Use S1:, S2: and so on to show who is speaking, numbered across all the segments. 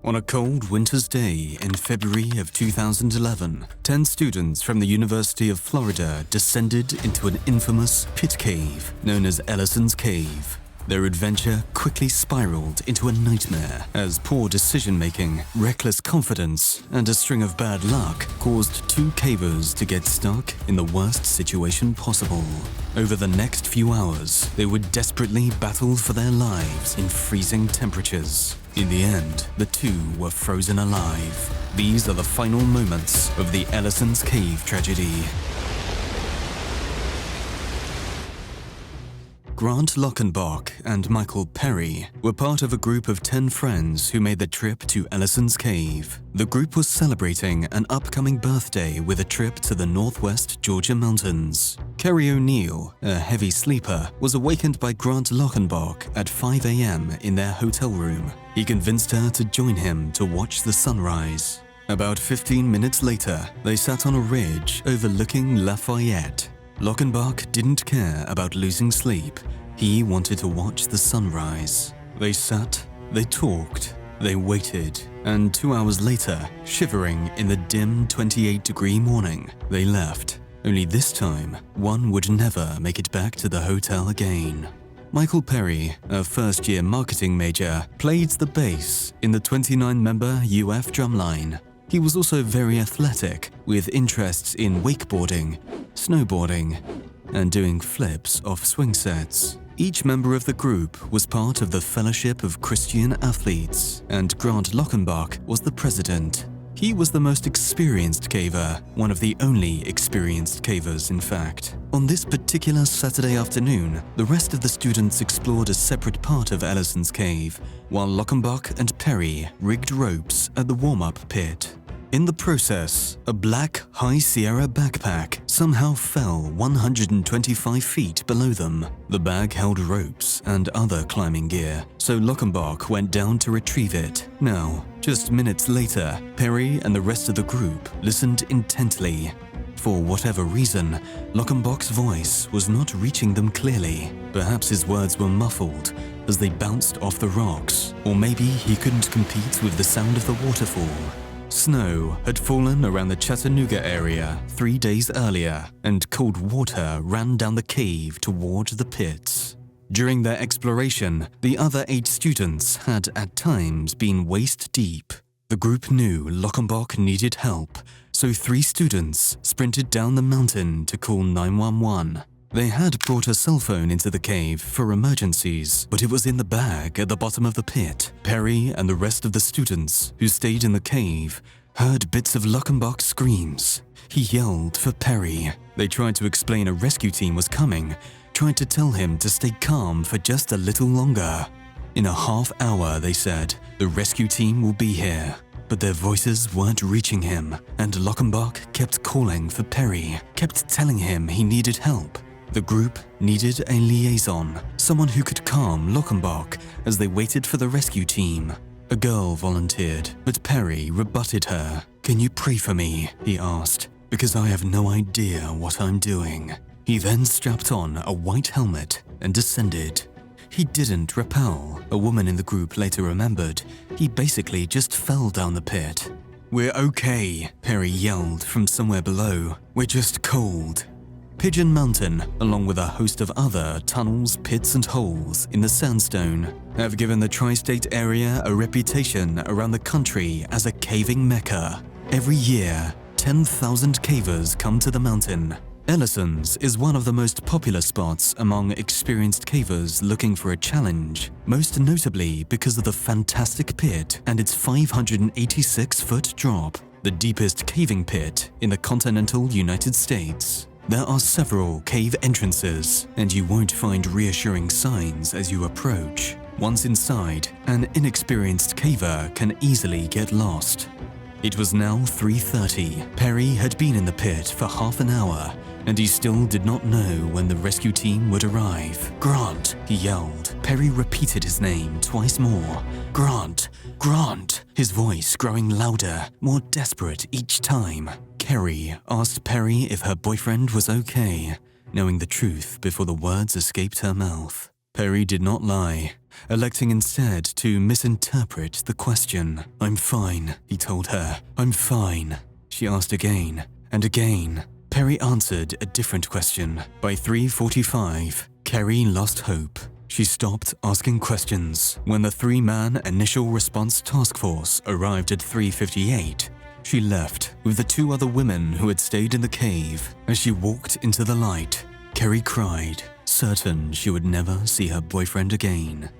S1: On a cold winter's day in February of 2011, 10 students from the University of Florida descended into an infamous pit cave known as Ellison's Cave. Their adventure quickly spiraled into a nightmare as poor decision-making, reckless confidence, and a string of bad luck caused two cavers to get stuck in the worst situation possible. Over the next few hours, they would desperately battle for their lives in freezing temperatures. In the end, the two were frozen alive. These are the final moments of the Ellison's Cave tragedy. Grant Lockenbach and Michael Pirie were part of a group of 10 friends who made the trip to Ellison's Cave. The group was celebrating an upcoming birthday with a trip to the northwest Georgia mountains. Kerry O'Neill, a heavy sleeper, was awakened by Grant Lockenbach at 5 a.m. in their hotel room. He convinced her to join him to watch the sunrise. About 15 minutes later, they sat on a ridge overlooking Lafayette. Lockenbach didn't care about losing sleep. He wanted to watch the sunrise. They sat, they talked, they waited, and 2 hours later, shivering in the dim 28-degree morning, they left. Only this time, one would never make it back to the hotel again. Michael Pirie, a first-year marketing major, played the bass in the 29-member UF drumline. He was also very athletic, with interests in wakeboarding, snowboarding, and doing flips off swing sets. Each member of the group was part of the Fellowship of Christian Athletes, and Grant Lockenbach was the president. He was the most experienced caver, one of the only experienced cavers, in fact. On this particular Saturday afternoon, the rest of the students explored a separate part of Ellison's Cave, while Lockenbach and Pirie rigged ropes at the warm-up pit. In the process, a black High Sierra backpack somehow fell 125 feet below them. The bag held ropes and other climbing gear, so Lockenbach went down to retrieve it. Now, just minutes later, Pirie and the rest of the group listened intently. For whatever reason, Lockenbach's voice was not reaching them clearly. Perhaps his words were muffled as they bounced off the rocks, or maybe he couldn't compete with the sound of the waterfall. Snow had fallen around the Chattanooga area 3 days earlier, and cold water ran down the cave toward the pits. During their exploration, the other 8 students had at times been waist-deep. The group knew Lockenbach needed help, so 3 students sprinted down the mountain to call 911. They had brought a cell phone into the cave for emergencies, but it was in the bag at the bottom of the pit. Pirie and the rest of the students who stayed in the cave heard bits of Lockenbach's screams. He yelled for Pirie. They tried to explain a rescue team was coming, tried to tell him to stay calm for just a little longer. In a half hour, they said, the rescue team will be here. But their voices weren't reaching him, and Lockenbach kept calling for Pirie, kept telling him he needed help. The group needed a liaison, someone who could calm Lockenbach as they waited for the rescue team. A girl volunteered, but Pirie rebutted her. "Can you pray for me?" he asked, "because I have no idea what I'm doing." He then strapped on a white helmet and descended. He didn't rappel, a woman in the group later remembered. He basically just fell down the pit. "We're okay," Pirie yelled from somewhere below. "We're just cold." Pigeon Mountain, along with a host of other tunnels, pits, and holes in the sandstone, have given the tri-state area a reputation around the country as a caving mecca. Every year, 10,000 cavers come to the mountain. Ellison's is one of the most popular spots among experienced cavers looking for a challenge, most notably because of the fantastic pit and its 586-foot drop, the deepest caving pit in the continental United States. There are several cave entrances, and you won't find reassuring signs as you approach. Once inside, an inexperienced caver can easily get lost. It was now 3:30. Pirie had been in the pit for half an hour, and he still did not know when the rescue team would arrive. "Grant!" he yelled. Pirie repeated his name twice more. "Grant! Grant!" His voice growing louder, more desperate each time. Kerry asked Pirie if her boyfriend was okay, knowing the truth before the words escaped her mouth. Pirie did not lie. electing instead to misinterpret the question. "I'm fine," he told her. "I'm fine." She asked again and again. Pirie answered a different question. By 3:45, Carrie lost hope. She stopped asking questions. When the three-man initial response task force arrived at 3:58, she left with the two other women who had stayed in the cave. As she walked into the light, Carrie cried, certain she would never see her boyfriend again.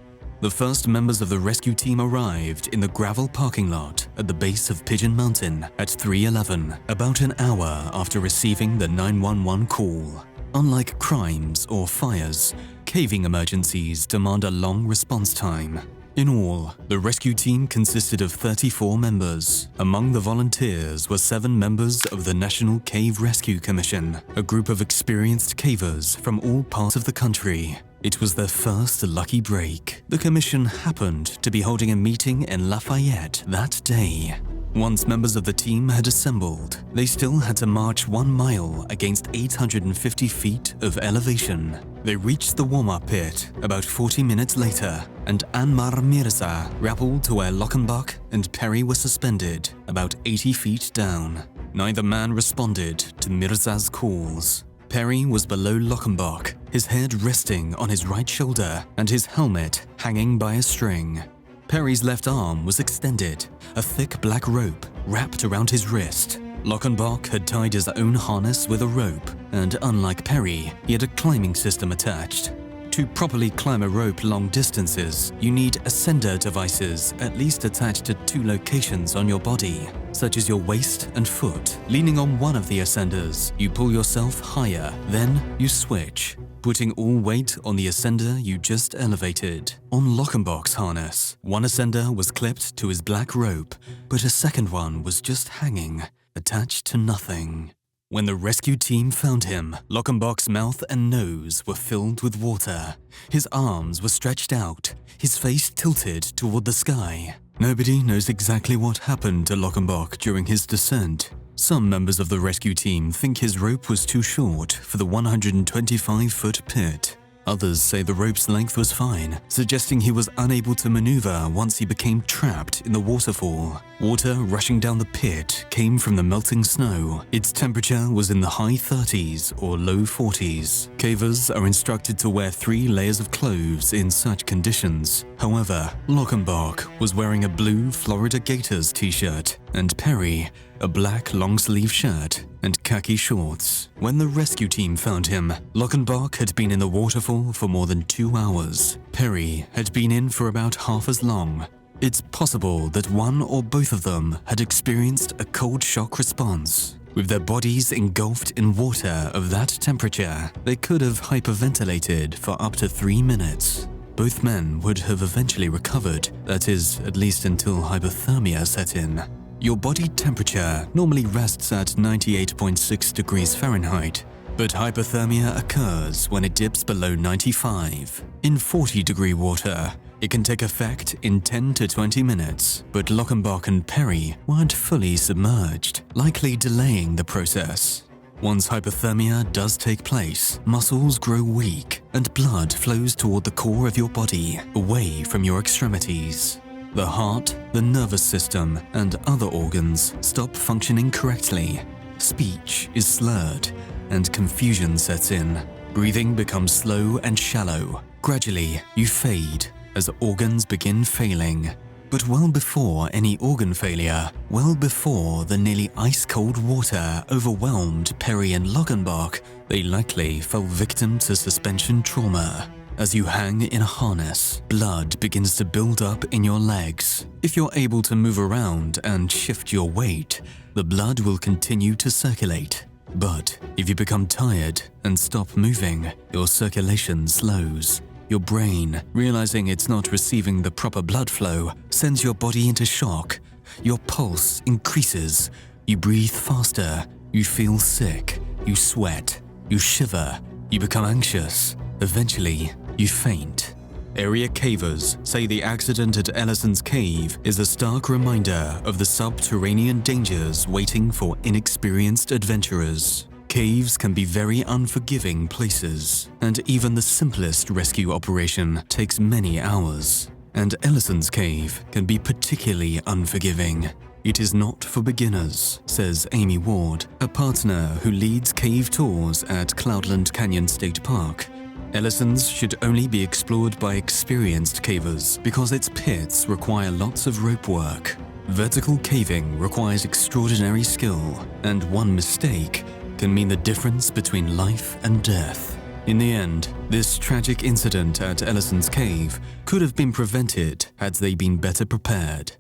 S1: The first members of the rescue team arrived in the gravel parking lot at the base of Pigeon Mountain at 3:11, about an hour after receiving the 911 call. Unlike crimes or fires, caving emergencies demand a long response time. In all, the rescue team consisted of 34 members. Among the volunteers were 7 members of the National Cave Rescue Commission, a group of experienced cavers from all parts of the country. It was their first lucky break. The commission happened to be holding a meeting in Lafayette that day. Once members of the team had assembled, they still had to march 1 mile against 850 feet of elevation. They reached the warm-up pit about 40 minutes later, and Anmar Mirza rappelled to where Lockenbach and Pirie were suspended, about 80 feet down. Neither man responded to Mirza's calls. Pirie was below Lockenbach, his head resting on his right shoulder and his helmet hanging by a string. Pirie's left arm was extended, a thick black rope wrapped around his wrist. Lockenbach had tied his own harness with a rope, and unlike Pirie, he had a climbing system attached. To properly climb a rope long distances, you need ascender devices at least attached to 2 locations on your body, such as your waist and foot. Leaning on one of the ascenders, you pull yourself higher, then you switch, putting all weight on the ascender you just elevated. On Lockenbach's harness, one ascender was clipped to his black rope, but a second one was just hanging, attached to nothing. When the rescue team found him, Lockenbach's mouth and nose were filled with water. His arms were stretched out, his face tilted toward the sky. Nobody knows exactly what happened to Lockenbach during his descent. Some members of the rescue team think his rope was too short for the 125-foot pit. Others say the rope's length was fine, suggesting he was unable to maneuver once he became trapped in the waterfall. Water rushing down the pit came from the melting snow. Its temperature was in the high 30s or low 40s. Cavers are instructed to wear 3 layers of clothes in such conditions. However, Lockenbach was wearing a blue Florida Gators t-shirt, and Pirie a black long-sleeve shirt and khaki shorts. When the rescue team found him, Lockenbach had been in the waterfall for more than 2 hours. Pirie had been in for about half as long. It's possible that one or both of them had experienced a cold shock response. With their bodies engulfed in water of that temperature, they could have hyperventilated for up to 3 minutes. Both men would have eventually recovered, that is, at least until hypothermia set in. Your body temperature normally rests at 98.6 degrees Fahrenheit, but hypothermia occurs when it dips below 95. In 40-degree water, it can take effect in 10 to 20 minutes, but Lockenbach and Pirie weren't fully submerged, likely delaying the process. Once hypothermia does take place, muscles grow weak and blood flows toward the core of your body, away from your extremities. The heart, the nervous system, and other organs stop functioning correctly. Speech is slurred, and confusion sets in. Breathing becomes slow and shallow. Gradually, you fade as organs begin failing. But well before any organ failure, well before the nearly ice-cold water overwhelmed Pirie and Lockenbach, they likely fell victim to suspension trauma. As you hang in a harness, blood begins to build up in your legs. If you're able to move around and shift your weight, the blood will continue to circulate. But if you become tired and stop moving, your circulation slows. Your brain, realizing it's not receiving the proper blood flow, sends your body into shock. Your pulse increases. You breathe faster. You feel sick. You sweat. You shiver. You become anxious. Eventually, you faint. Area cavers say the accident at Ellison's cave is a stark reminder of the subterranean dangers waiting for inexperienced adventurers. Caves can be very unforgiving places, and even the simplest rescue operation takes many hours. And Ellison's cave can be particularly unforgiving. It is not for beginners, says Amy Ward, a partner who leads cave tours at Cloudland Canyon State Park. Ellison's should only be explored by experienced cavers because its pits require lots of rope work. Vertical caving requires extraordinary skill, and one mistake can mean the difference between life and death. In the end, this tragic incident at Ellison's cave could have been prevented had they been better prepared.